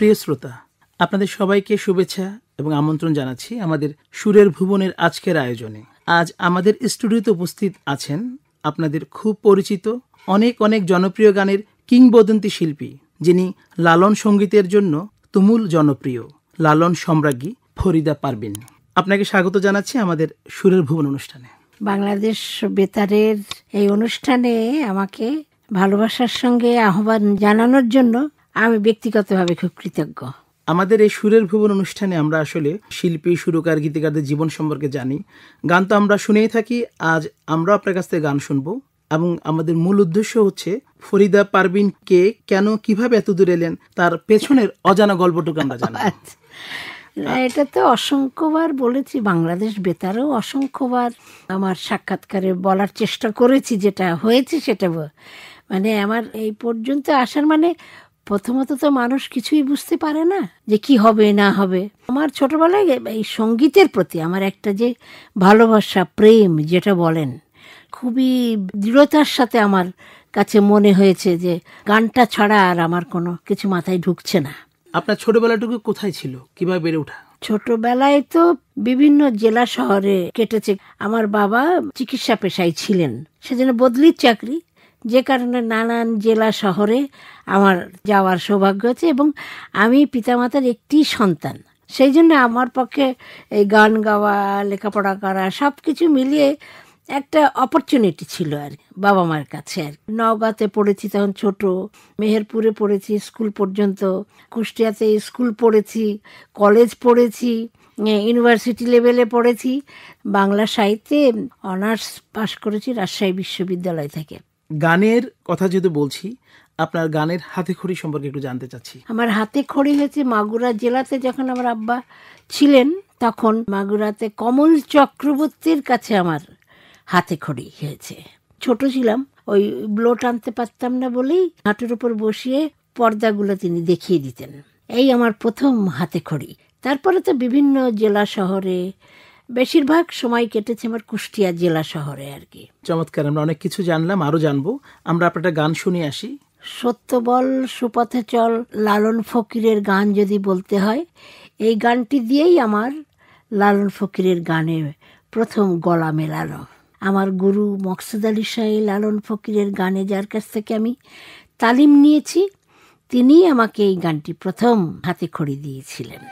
প্রিয় শ্রোতা, আপনাদের সবাইকে শুভেচ্ছা এবং আমন্ত্রণ জানাচ্ছি আমাদের সুরের ভুবনের আজকের আয়োজনে। আজ আমাদের স্টুডিওতে উপস্থিত আছেন আপনাদের খুব পরিচিত অনেক অনেক জনপ্রিয় গানের কিংবদন্তি শিল্পী, যিনি লালন সঙ্গীতের জন্য তুমুল জনপ্রিয়, লালন সম্রাজ্ঞী ফরিদা পারভিন। আপনাকে স্বাগত জানাচ্ছি আমাদের সুরের ভুবন অনুষ্ঠানে। বাংলাদেশ বেতারের এই অনুষ্ঠানে আমাকে ভালোবাসার সঙ্গে আহ্বান জানানোর জন্য আমি ব্যক্তিগতভাবে খুব কৃতজ্ঞ। আমাদের এই সুরের ভুবন অনুষ্ঠানে আমরা আসলে শিল্পী, সুরকার, গীতিকারদের জীবন সম্পর্কে জানি। গান তো আমরা শুনেই থাকি, আজ আমরা আপনার কাছ থেকে গান শুনবো এবং আমাদের মূল উদ্দেশ্য হচ্ছে ফরিদা পারভিন কে, কেন, কিভাবে এত দূর এলেন, তার পেছনের অজানা গল্পটুকু আমরা জানি। এটা তো অসংখ্যবার বলেছি, বাংলাদেশ বেতারেও অসংখ্যবার আমার সাক্ষাৎকারে বলার চেষ্টা করেছি, যেটা হয়েছে সেটা মানে আমার এই পর্যন্ত আসার মানে প্রথমত তো মানুষ কিছুই বুঝতে পারে না যে কি হবে না হবে। আমার ছোটবেলায় এই সঙ্গীতের প্রতি আমার একটা যে ভালোবাসা, প্রেম যেটা বলেন, খুবই দৃঢ়তার সাথে আমার কাছে মনে হয়েছে যে গানটা ছাড়া আর আমার কোনো কিছু মাথায় ঢুকছে না। আপনার ছোটবেলাটুকু কোথায় ছিল, কিভাবে বেড়ে ওঠা? ছোটবেলায় তো বিভিন্ন জেলা শহরে কেটেছে। আমার বাবা চিকিৎসা পেশায় ছিলেন, সেজন্য বদলির চাকরি, যে কারণে নানান জেলা শহরে আমার যাওয়ার সৌভাগ্য হয়েছে এবং আমি পিতামাতার একটি সন্তান। সেই জন্য আমার পক্ষে এই গান গাওয়া, লেখাপড়া করা সব কিছু মিলিয়ে একটা অপরচুনিটি ছিল আর বাবা মার কাছে। আর নওগাঁতে পড়েছি তখন ছোট, মেহেরপুরে পড়েছি স্কুল পর্যন্ত, কুষ্টিয়াতে স্কুল পড়েছি, কলেজ পড়েছি, ইউনিভার্সিটি লেভেলে পড়েছি, বাংলা সাহিত্যে অনার্স পাশ করেছি রাজশাহী বিশ্ববিদ্যালয় থেকে। গানের কথা যেহেতু বলছি, আপনার গানের হাতে খড়ি সম্পর্কে একটু জানতে চাচ্ছি। আমার হাতে খড়ি হয়েছে মাগুরা জেলাতে, যখন আমার আব্বা ছিলেন তখন মাগুরাতে কমল চক্রবর্তীর কাছে আমার হাতে খড়ি হয়েছে। ছোট ছিলাম, ওই ব্লো টানতে পারতাম না বলেই হাঁটুর উপর বসিয়ে পর্দাগুলো তিনি দেখিয়ে দিতেন। এই আমার প্রথম হাতে খড়ি। তারপরে তো বিভিন্ন জেলা শহরে, বেশিরভাগ সময় কেটেছে আমার কুষ্টিয়া জেলা শহরে আর কি। চমৎকার, আমরা অনেক কিছু জানলাম, আরো জানবো। আমরা আপনার গান শুনে আসি। সত্য বল সুপথে চল, লালন ফকিরের গান যদি বলতে হয়, এই গানটি দিয়েই আমার লালন ফকিরের গানে প্রথম গলা মেলানো। আমার গুরু মকসুদ আলী শাহী লালন ফকিরের গানে, যার কাছ থেকে আমি তালিম নিয়েছি, তিনিই আমাকে এই গানটি প্রথম হাতে খড়ি দিয়েছিলেন।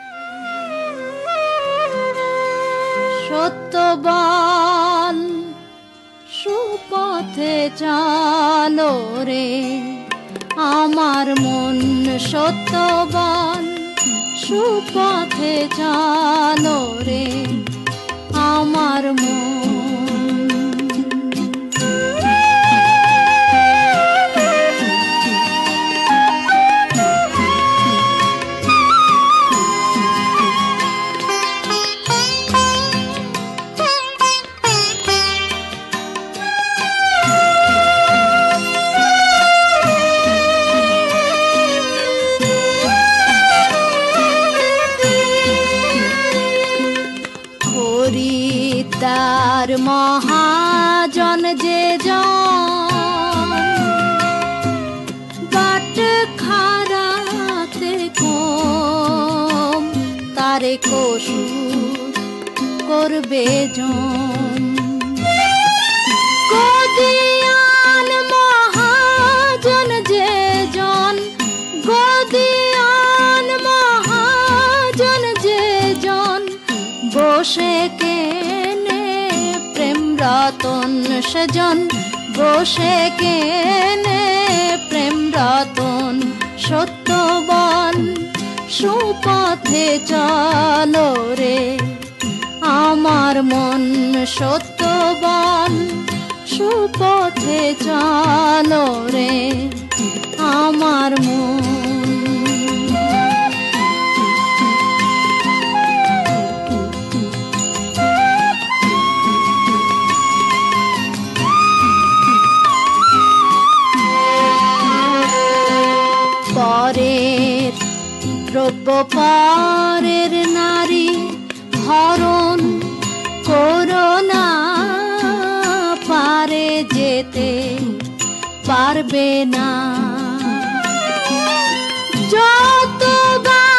সত্য বল সুপথে চালো রে আমার মন, সত্য বল সুপথে চালো রে আমার মন। তার মহাজন যে জন বাট খারাতে কম, তারে কসু করবে জন। গদিয়ান মহাজন যে জন, গদিয়ান মহাজন যে জন, বসে রতন সেজন, বসে কেনে প্রেম রতন। সত্য বল সুপথে চলো রে আমার মন, সত্য বল সুপথে চলো রে আমার মন। পরের দ্রব্য পরের নারী হরণ করোনা, পারে যেতে পারবে না যতবার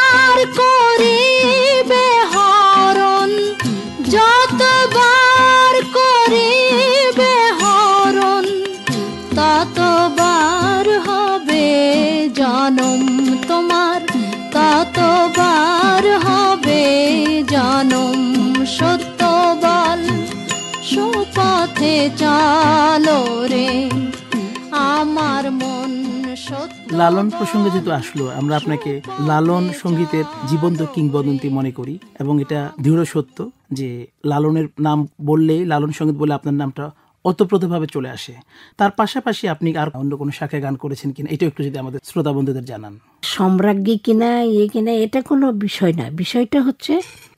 সত্য বল, সুপথে চলো রে আমার মন সত্য। লালন প্রসঙ্গে যেহেতু আসলো, আমরা আপনাকে লালন সঙ্গীতের জীবন্ত কিংবদন্তি মনে করি এবং এটা দৃঢ় সত্য যে লালনের নাম বললেই, লালন সঙ্গীত বলে আপনার নামটা ওতপ্রোতভাবে চলে আসে। তার পাশাপাশি আপনি আর অন্য কোনো শাখায় গান করেছেন কিনা, এটা একটু যদি আমাদের শ্রোতা বন্ধুদের জানান। সম্রাজ্ঞী কিনা কিনা এটা কোনো বিষয় না, বিষয়টা হচ্ছে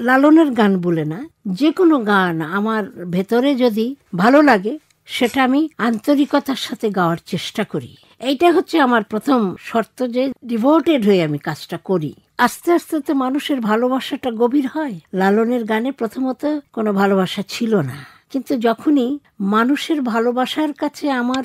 লালনের গান বলে না, যে কোনো গান আমার ভেতরে যদি ভালো লাগে সেটা আমি আন্তরিকতার সাথে গাওয়ার চেষ্টা করি। এইটা হচ্ছে আমার প্রথম শর্ত, যে ডিভোটেড হয়ে আমি কাজটা করি। আস্তে আস্তে তো মানুষের ভালোবাসাটা গভীর হয়। লালনের গানে প্রথমত কোনো ভালোবাসা ছিল না, কিন্তু যখনই মানুষের ভালোবাসার কাছে আমার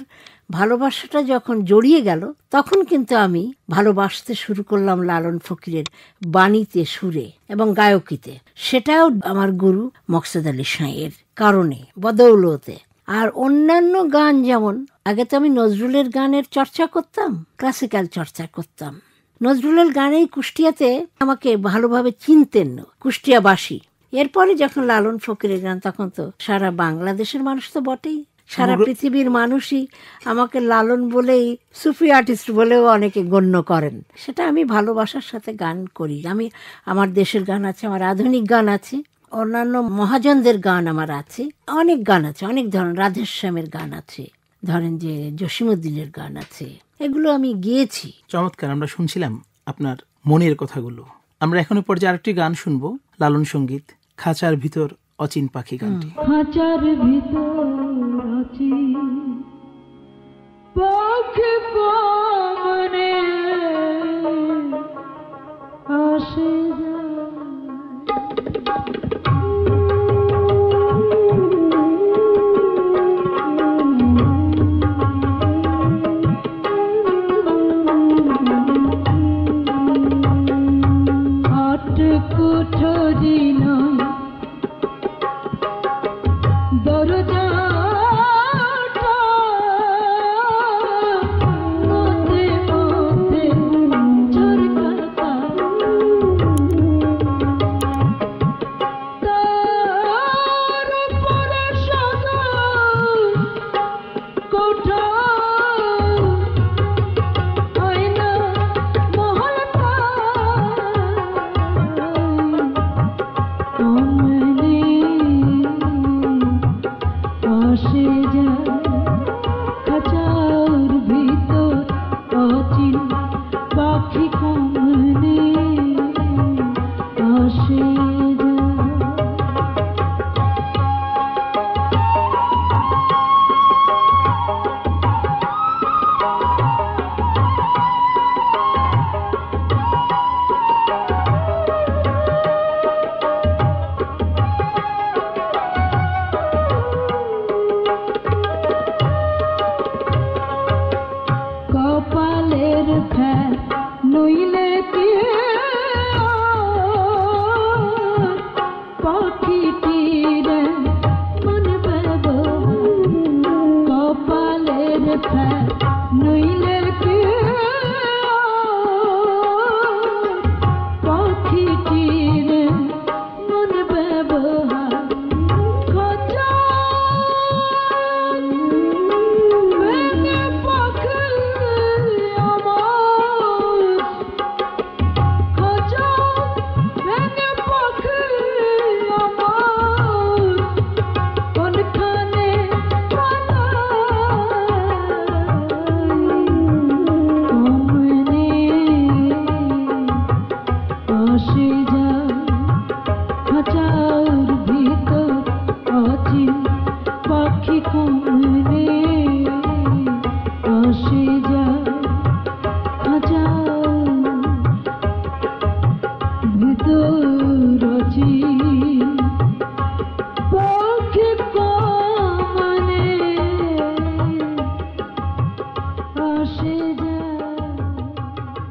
ভালোবাসাটা যখন জড়িয়ে গেল, তখন কিন্তু আমি ভালোবাসতে শুরু করলাম লালন ফকিরের বাণীতে, সুরে এবং গায়কিতে। সেটাও আমার গুরু মকসেদ আলী সাঁইয়ের কারণে, বদৌলতে। আর অন্যান্য গান, যেমন আগে তো আমি নজরুলের গানের চর্চা করতাম, ক্লাসিক্যাল চর্চা করতাম। নজরুলের গানেই কুষ্টিয়াতে আমাকে ভালোভাবে চিনতেন কুষ্টিয়াবাসী। এরপরে যখন লালন ফকিরের গান, তখন তো সারা বাংলাদেশের মানুষ তো বটেই, সারা পৃথিবীর মানুষই আমাকে লালন বলেই, সুফি আর্টিস্ট বলেও অনেকে গণ্য করেন। সেটা আমি ভালোবাসার সাথে গান করি। আমি, আমার দেশের গান আছে, আমার আধুনিক গান আছে, অন্যান্য মহাজনদের গান আমার আছে, অনেক গান আছে, অনেক ধরনের, রাধেশ্যামের গান আছে, ধরেন যে জসিমউদ্দিনের গান আছে, এগুলো আমি গেয়েছি। চমৎকার, আমরা শুনছিলাম আপনার মনের কথাগুলো। আমরা এখন পর্যায়ে আরেকটি গান শুনবো, লালন সঙ্গীত, খাঁচার ভিতর অচিন পাখি গানটি। খাঁচার ভিতর অচিন পাখি কমনে আসে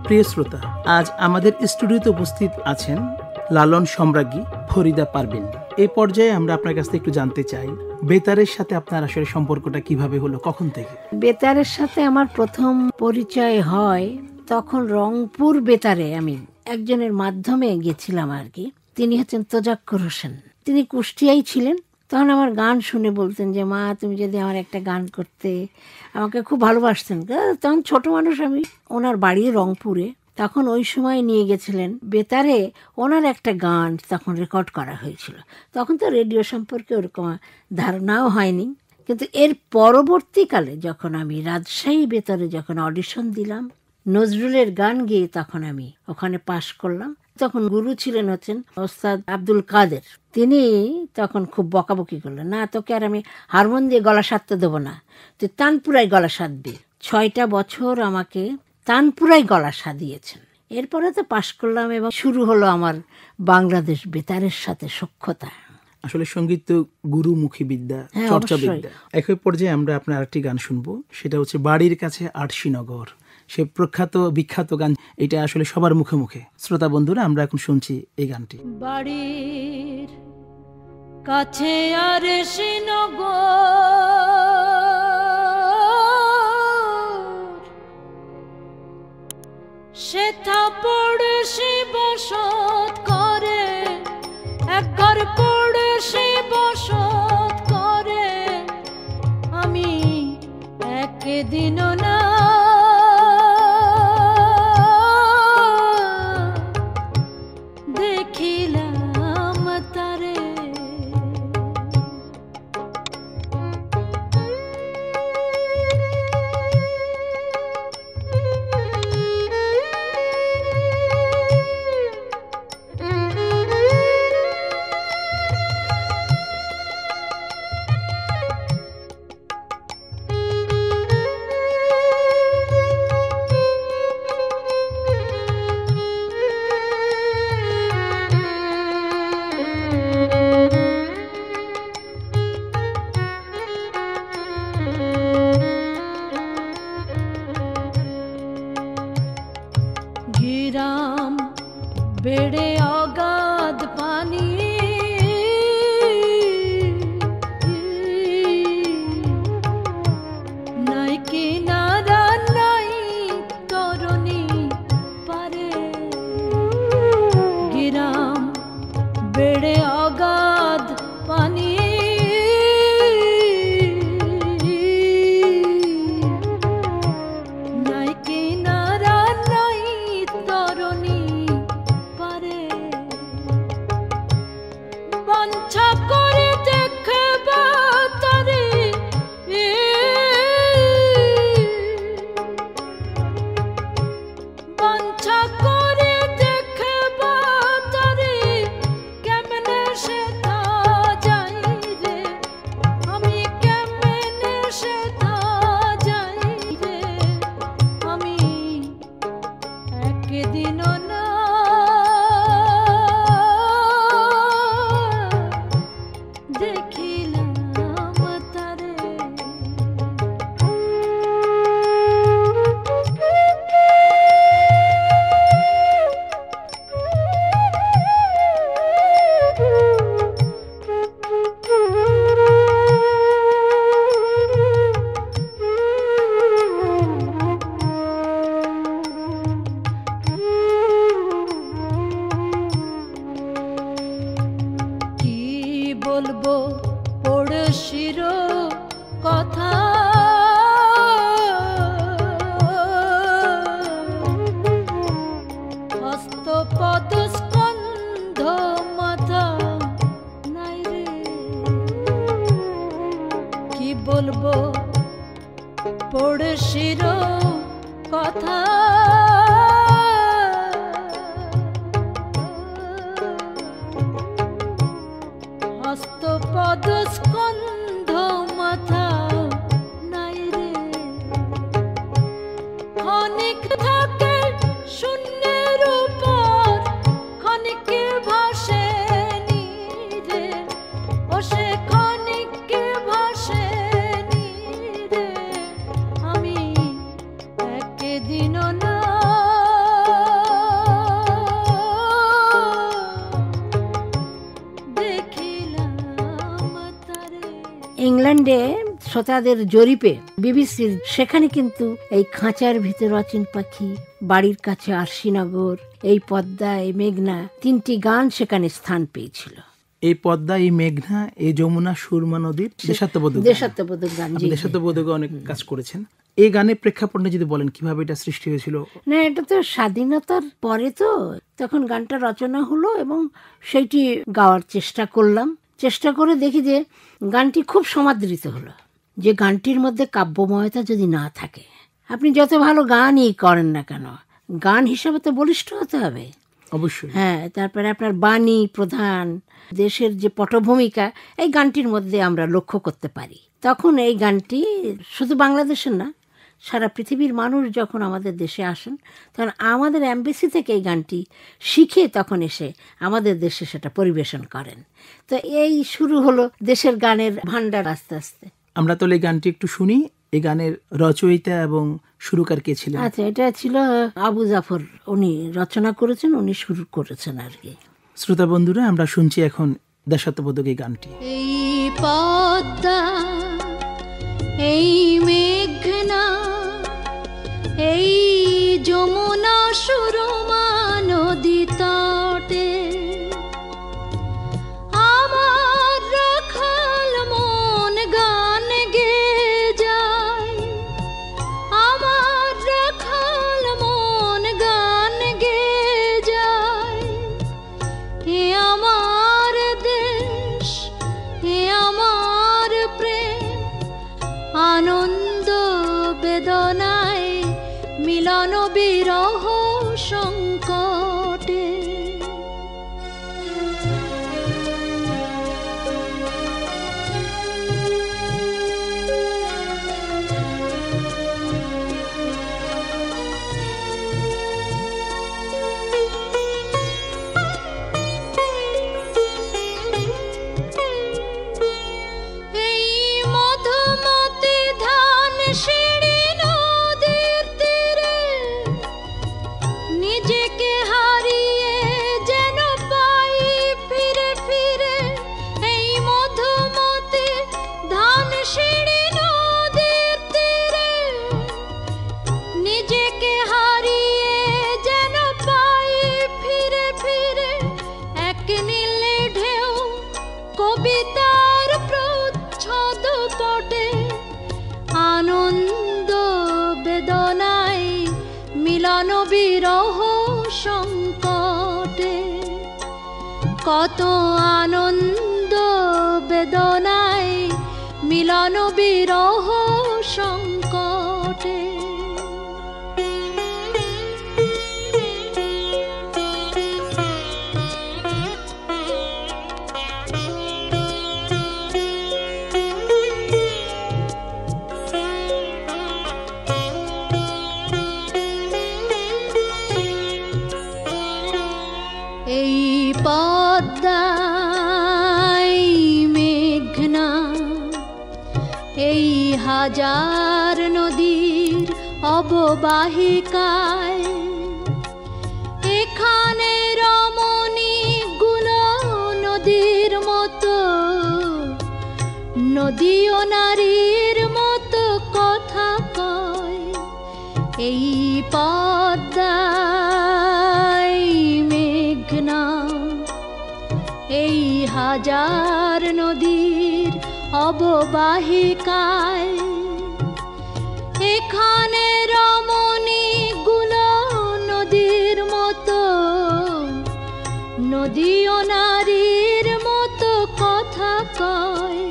প্রিয় শ্রোতা, আজ আমাদের স্টুডিওতে উপস্থিত আছেন লালন সম্রাজ্ঞী ফরিদা পারভিন। এই পর্যায়ে আমরা আপনার কাছ থেকে একটু জানতে চাই, বেতারের সাথে আপনার আসলে সম্পর্কটা কিভাবে হলো, কখন থেকে? বেতারের সাথে আমার প্রথম পরিচয় হয় তখন রংপুর বেতারে আমি একজনের মাধ্যমে গেছিলাম আর কি। তিনি হচ্ছেন তোজাক্কুর হোসেন। তিনি কুষ্টিয়ায় ছিলেন। তখন আমার গান শুনে বলতেন যে মা তুমি যদি আমার একটা গান করতে, আমাকে খুব ভালোবাসতেন। তখন ছোট মানুষ আমি। ওনার বাড়ি রংপুরে। তখন ওই সময় নিয়ে গেছিলেন বেতারে, ওনার একটা গান তখন রেকর্ড করা হয়েছিল। তখন তো রেডিও সম্পর্কে ওরকম ধারণাও হয়নি। কিন্তু এর পরবর্তীকালে যখন আমি রাজশাহী বেতারে যখন অডিশন দিলাম, নজরুলের গান গেয়ে তখন আমি ওখানে পাশ করলাম। তখন গুরু ছিলেন হচ্ছেন ওস্তাদ আব্দুল কাদের। তিনি তখন খুব বকাবকি করলেন, না তোকে আর আমি হারমোন দিয়ে গলা সাধতে দেবো না, তুই তানপুরায় গলা সাধবি। 6টা বছর আমাকে তানপুরায় গলা সাধিয়েছেন। এরপরে তো পাশ করলাম এবং শুরু হলো আমার বাংলাদেশ বেতারের সাথে সখ্যতা। আসলে সঙ্গীত তো গুরুমুখী বিদ্যা, চর্চা বিদ্যা। একই পর্যায়ে আমরা আপনার আরেকটি গান শুনবো, সেটা হচ্ছে বাড়ির কাছে আরশিনগর। সে প্রখ্যাত বিখ্যাত গান, এটা আসলে সবার মুখে মুখে। শ্রোতা বন্ধুরা, আমরা এখন শুনছি এই গানটি। বাড়ির কাছে আরশিনগর, সেথা পড়শি বসত করে, এক ঘর পড়শি বসত করে, আমি একদিন না দেখিলাম তারে। গিরাম বেড়ে অগাধ পানি, নাই কিনারা নাই তরুণী পারে। গিরাম বেড়ে অগাধ পানি, নাই কিনারা নাই তরুণী পারে। বাঞ্ছা করে দেখবা তারে, বাঞ্ছা করে দেখবা তারে, কেমনে সে তা যাই রে, আমি কেমনে সে তা যাই রে, আমি একদিনও না দেখিলাম তারে। কি বলবো পড়শির কথা, হস্ত পদ স্কন্ধ মাথা নাই রে। কি বলবো পড়শির কথা, হস্ত পদ স্কন্ধ মাথা নাই রে। ক্ষণিক থাকে শূন্যের উপর, ক্ষণিকে ভাসে নীরে, ও সে ক্ষণিকে ভাসে নীরে, আমি একদিনও না দেখিলাম তারে। ইংল্যান্ডে শ্রোতাদের জরিপে বিবিসির, সেখানে কিন্তু এই খাঁচার ভিতর অচিন পাখি, বাড়ির কাছে আরশিনগর, এই পদ্মা, এই মেঘনা, 3টি গান সেখানে স্থান পেয়েছিল। এই পদ্মা, এই মেঘনা, এই যমুনা, সুরমা নদীর দেশাত্মবোধক গান। দেশাত্মবোধকে অনেক কাজ করেছেন। এই গানের প্রেক্ষাপটে যদি বলেন কিভাবে এটা সৃষ্টি হয়েছিল? না, এটা তো স্বাধীনতার পরে, তো তখন গানটা রচনা হলো এবং সেইটি গাওয়ার চেষ্টা করলাম। চেষ্টা করে দেখি যে গানটি খুব সমাদৃত হলো। যে গানটির মধ্যে কাব্যময়তা যদি না থাকে, আপনি যত ভালো গানই করেন না কেন, গান হিসাবে তো বলিষ্ঠ হতে হবে। অবশ্যই। হ্যাঁ, তারপরে আপনার বাণী প্রধান, দেশের যে পটভূমিকা, এই গানটির মধ্যে আমরা লক্ষ্য করতে পারি। তখন এই গানটি শুধু বাংলাদেশের না, সারা পৃথিবীর মানুষ যখন আমাদের দেশে আসেন, তখন আমাদের এমবেসি থেকে এই গানটি শিখে তখন এসে আমাদের দেশে সেটা পরিবেশন করেন। তো এই শুরু হলো দেশের গানের ভান্ডার আস্তে আস্তে। আমরা তো এই গানটি একটু শুনি। এই গানের রচয়িতা এবং সুরকার কে ছিলেন? আচ্ছা, এটা ছিল আবু জাফর, উনি রচনা করেছেন, উনি শুরু করেছেন আর কি। শ্রোতা বন্ধুরা, আমরা শুনছি এখন দেশাত্মবোধক এই গানটি। এই পদ্মা, এই মেঘনা, এই যমুনা, সুরমা নদী তটে আমার রাখাল মন গান গেয়ে যায়, আমার রাখাল মন গান গেয়ে যায়। এ আমার দেশ, এ আমার প্রেম, আনন্দ বেদনায়, মিলন বিরহ সংকটে। এই মধুমতি ধান সিঁড়ি নদীর তীরে, নিজেকে হারিয়ে যেন পাই ফিরে ফিরে। এই মধুমতি ধান সিঁড়ি নদীর তীরে, নিজেকে হারিয়ে যেন পাই ফিরে ফিরে। এক নীলে ঢেউ কবিতার প্রচ্ছদ পটে, আনন্দ বেদনায়, মিলন বিরহ সংকটে। কত আনন্দ বেদনায়, মিলন বিরহ সংকটে। এই পদ্মা, এই মেঘনা, এই হাজার নদীর অববাহিকায়, এখানে রমণী গুলো নদীর মতো, নদী ও নারীর মতো কথা কয়। এই পদ্মা, এই মেঘনা, এই হাজার নদীর অববাহিকায়, এখানে রমণী গুলো নদীর মতো, নদী ও নারীর মতো কথা কয়।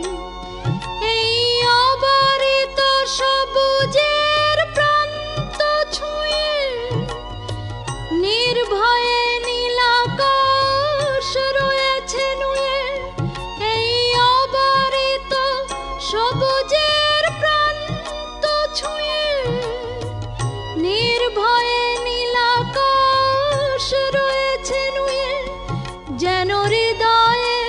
এই অবারিত সবুজের প্রান্ত ছুঁয়ে, নির্ভয়ে নীলাকাশ রয়েছে নুয়ে। এই অবারিত সবুজের প্রান্ত ছুঁয়ে, নির্ভয়ে নীলাকাশ রয়েছে নুয়ে। যেন হৃদয়ে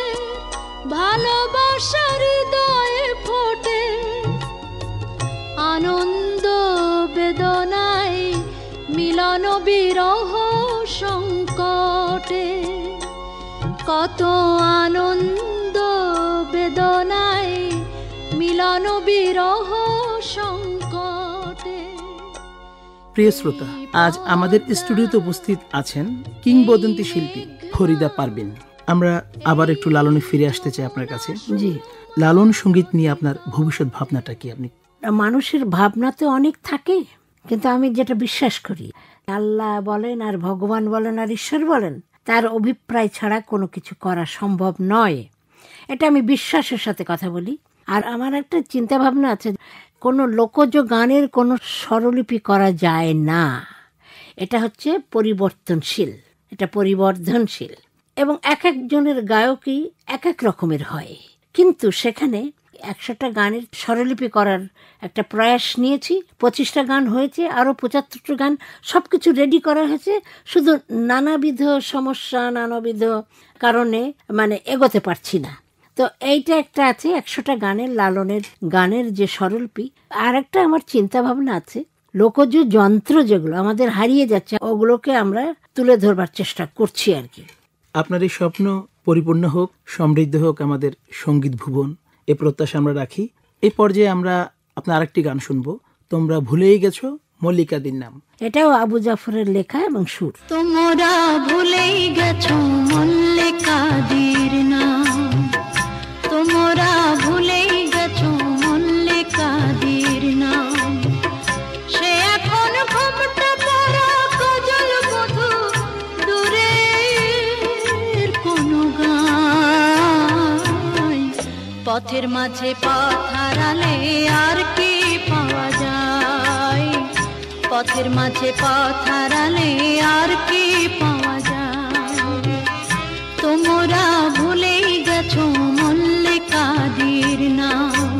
ভালোবাসা, হৃদয়ে ফোটে, আনন্দ বেদনায়, মিলন বিরহ সংকটে। কত আনন্দ বেদনায়, মিলন বিরহ সংকটে। প্রিয় শ্রোতা, আজ আমাদের স্টুডিওতে উপস্থিত আছেন কিংবদন্তি শিল্পী ফরিদা পারভিন। আমরা আবার একটু লালনে ফিরে আসতে চাই আপনার কাছে। জি, লালন সঙ্গীত নিয়ে আপনার ভবিষ্যৎ ভাবনাটা কি? আপনি মানুষের ভাবনা তো অনেক থাকে, কিন্তু আমি যেটা বিশ্বাস করি, আল্লাহ বলেন আর ভগবান বলেন আর ঈশ্বর বলেন, তার অভিপ্রায় ছাড়া কোনো কিছু করা সম্ভব নয়। এটা আমি বিশ্বাসের সাথে কথা বলি। আর আমার একটা চিন্তা ভাবনা আছে, কোনো লোকজ গানের কোনো স্বরলিপি করা যায় না। এটা হচ্ছে পরিবর্তনশীল, এটা পরিবর্ধনশীল, এবং এক একজনের গায়কই এক এক রকমের হয়। কিন্তু সেখানে 100টা গানের স্বরলিপি করার একটা প্রয়াস নিয়েছি। 25টা গান হয়েছে, আরও 75টা গান, সব কিছু রেডি করা হয়েছে। শুধু নানাবিধ সমস্যা, নানাবিধ কারণে এগোতে পারছি না। তো এইটা একটা আছে 100টা গানের, লালনের গানের যে স্বরলিপি। আর একটা আমার চিন্তা ভাবনা আছে, লোকজ যন্ত্র যেগুলো আমাদের হারিয়ে যাচ্ছে, ওগুলোকে আমরা তুলে ধরবার চেষ্টা করছি আর কি। আপনার এই স্বপ্ন পরিপূর্ণ হোক, সমৃদ্ধ হোক আমাদের সঙ্গীত ভুবন, এ প্রত্যাশা আমরা রাখি। এই পর্যায়ে আমরা আপনার আরেকটি গান শুনবো, তোমরা ভুলেই গেছো মল্লিকাদির নাম। এটাও আবু জাফরের লেখা এবং সুর। তোমরা ভুলেই গেছো মল্লিকাদির নাম, তোমরা ভুলেই গেছো মল্লিকাদির নাম। সে এখন ঘোমটা পরা কাজল বধূ, দূরের কোনো গায়। পথের মাঝে পথ হারালে আর কি পাওয়া যায়, পথের মাঝে পথ হারালে আর কি পাওয়া যায়। তোমরা ভুলেই গেছো মল্লিকাদির নাম,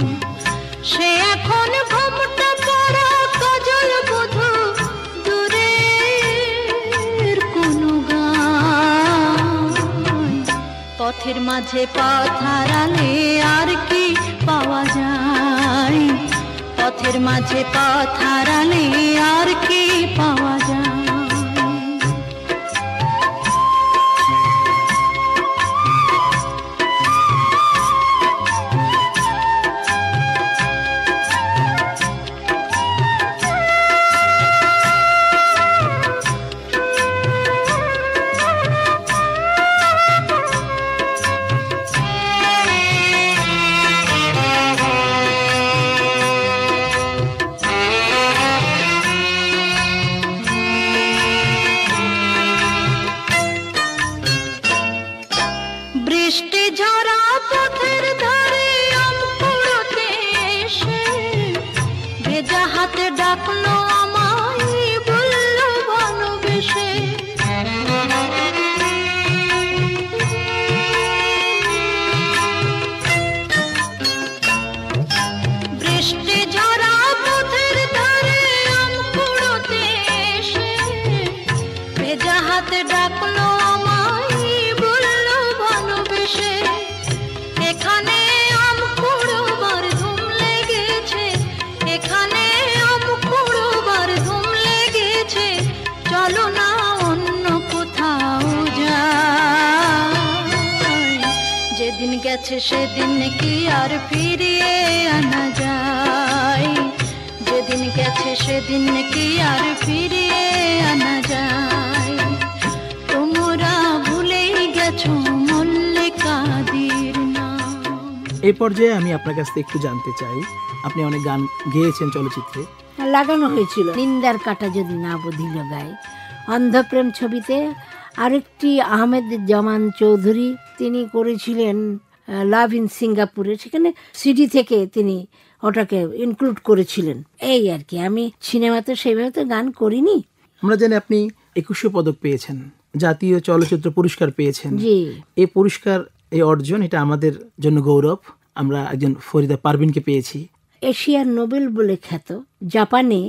সে এখন ঘোমটা পরা কাজল বধূ, দূরের কোনো গায়। পথের মাঝে পথ হারালে আর কি পাওয়া যায়, পথের মাঝে পথ হারালে আর কি পাওয়া যায়। বৃষ্টি ঝরা পথের ধারে আম কুড়োতে এসে, ভেজা হাতে ডাকলো আমায়, বললো ভালোবেসে। বৃষ্টি ঝরা পথের ধারে আম কুড়োতে এসে, ভেজা হাতে ডাকলো আমায়, বললো ভালোবেসে। এখানে আম কুড়োবার ধুম লেগেছে, এখানে আম কুড়োবার ধুম লেগেছে, চলো না অন্য কোথাও যাই। যেদিন গেছে সেদিন কি আর ফিরিয়ে আনা যায়, যেদিন গেছে সেদিন কি আর ফিরিয়ে আনা যায়। তোমরা ভুলেই গেছো মল্লিকাদির নাম। এই পর্যায়ে আমি আপনার কাছ থেকে একটু জানতে চাই, আপনি অনেক গান গেয়েছেন চলচ্চিত্রে, লাগানো হয়েছিল নিন্দার কাটা যদি না বধিল গায়ে, অন্ধপ্রেম ছবিতে। আরেকটি আহমেদ জামান চৌধুরী, তিনি করেছিলেন লাভ ইন সিঙ্গাপুরে, সেখানে সিডি থেকে তিনি ওটাকে ইনক্লুড করেছিলেন। এই আর কি, আমি সিনেমাতে সেইভাবে তো গান করিনি। আমরা জানি আপনি 21 পদক পেয়েছেন, জাতীয় চলচ্চিত্র পুরস্কার পেয়েছেন। জি, এই পুরস্কার, এই অর্জন, এটা আমাদের জন্য গৌরব। আমরা একজন ফরিদা পারভিনকে পেয়েছি। এশিয়ার নোবেল বলে খ্যাত জাপানে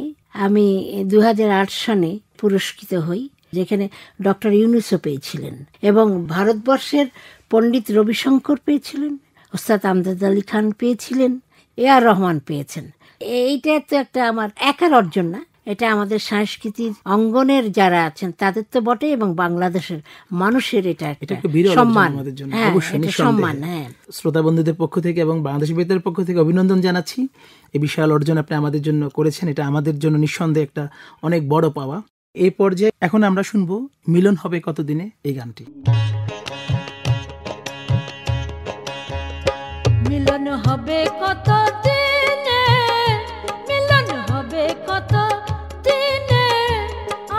আমি 2008 সনে পুরস্কৃত হই, যেখানে ডক্টর ইউনুসও পেয়েছিলেন, এবং ভারতবর্ষের পণ্ডিত রবিশঙ্কর পেয়েছিলেন, ওস্তাদ আমজাদ আলী খান পেয়েছিলেন, এ আর রহমান পেয়েছেন। এইটা তো একটা আমার একার অর্জন না, এটা আমাদের সাংস্কৃতিক অঙ্গনের যারা আছেন তাদের তো বটে, এবং বাংলাদেশের মানুষের এটা এটা একটা একটা বিরল অর্জন সম্মান। আমাদের জন্য, হ্যাঁ, অবশ্যই, এটা নিঃসন্দেহে। সম্মান। হ্যাঁ, শ্রোতা বন্ধুদের পক্ষ থেকে এবং বাংলাদেশ বেতারের পক্ষ থেকে অভিনন্দন জানাচ্ছি। এই বিশাল অর্জন আপনি আমাদের জন্য করেছেন, এটা আমাদের জন্য নিঃসন্দেহে একটা অনেক বড় পাওয়া। এই পর্যায়ে এখন আমরা শুনবো মিলন হবে কতদিনে এই গানটি। মিলন হবে কত দিনে, মিলন হবে কত দিনে,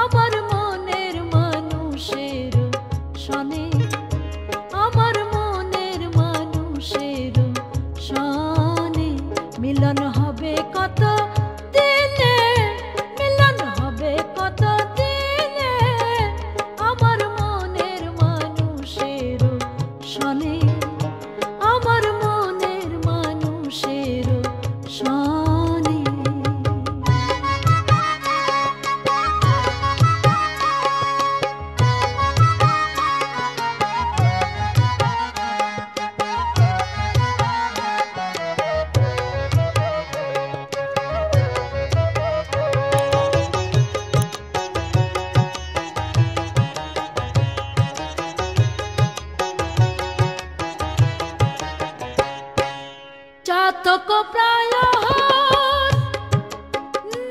আমার মনের মানুষের সনে, আমার মনের মানুষের সনে। মিলন হবে কত দিনে, মিলন হবে কত দিনে, আমার মনের মানুষের সনে, আমার মনের মানুষের সনে। চাতক প্রায়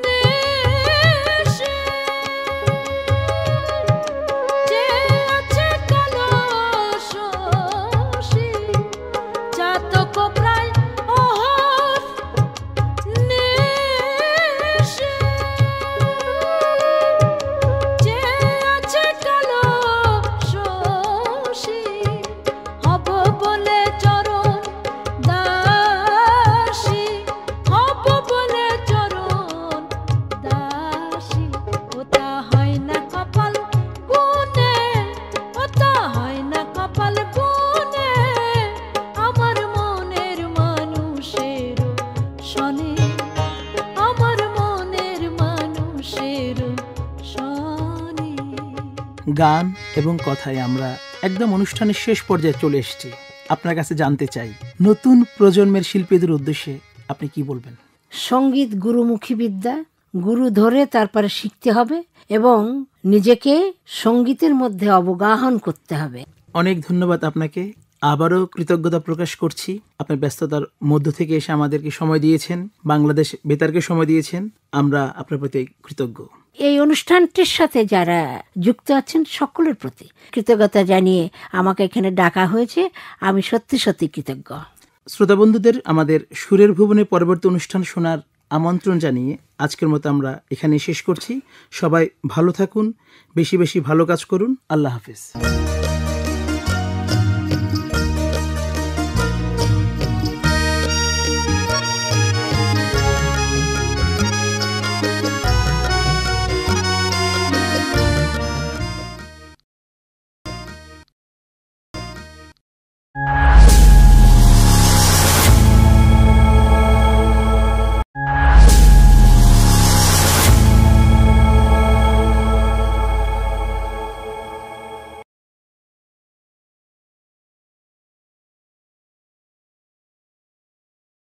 নেশে, যে আছে কলসী, চাতক প্রায় নেশে, যে আছে কলসী, হব বলে চরণ দাসী, হব বলে চরণ দাসী। ওটা হয় না কপাল গুনে, ওটা হয় না কপাল গুনে, আমার মনের মানুষের সনে, আমার মনের মানুষের সনে। গান এবং কথায় আমরা একদম অনুষ্ঠানের শেষ পর্যায়ে চলে এসেছি। আপনার কাছে জানতে চাই, নতুন প্রজন্মের শিল্পীদের উদ্দেশ্যে আপনি কি বলবেন? সঙ্গীত গুরুমুখী বিদ্যা, গুরু ধরে তারপরে শিখতে হবে এবং নিজেকে সঙ্গীতের মধ্যে অবগাহন করতে হবে। অনেক ধন্যবাদ আপনাকে, আবারও কৃতজ্ঞতা প্রকাশ করছি। আপনার ব্যস্ততার মধ্য থেকে এসে আমাদেরকে সময় দিয়েছেন, বাংলাদেশ বেতারকে সময় দিয়েছেন, আমরা আপনার প্রতি কৃতজ্ঞ। এই অনুষ্ঠানটির সাথে যারা যুক্ত আছেন সকলের প্রতি কৃতজ্ঞতা জানিয়ে আমাকে এখানে ডাকা হয়েছে, আমি সত্যি সত্যি কৃতজ্ঞ। শ্রোতা বন্ধুদের আমাদের সুরের ভুবনে পরবর্তী অনুষ্ঠান শোনার আমন্ত্রণ জানিয়ে আজকের মতো আমরা এখানে শেষ করছি। সবাই ভালো থাকুন, বেশি বেশি ভালো কাজ করুন। আল্লাহ হাফেজ।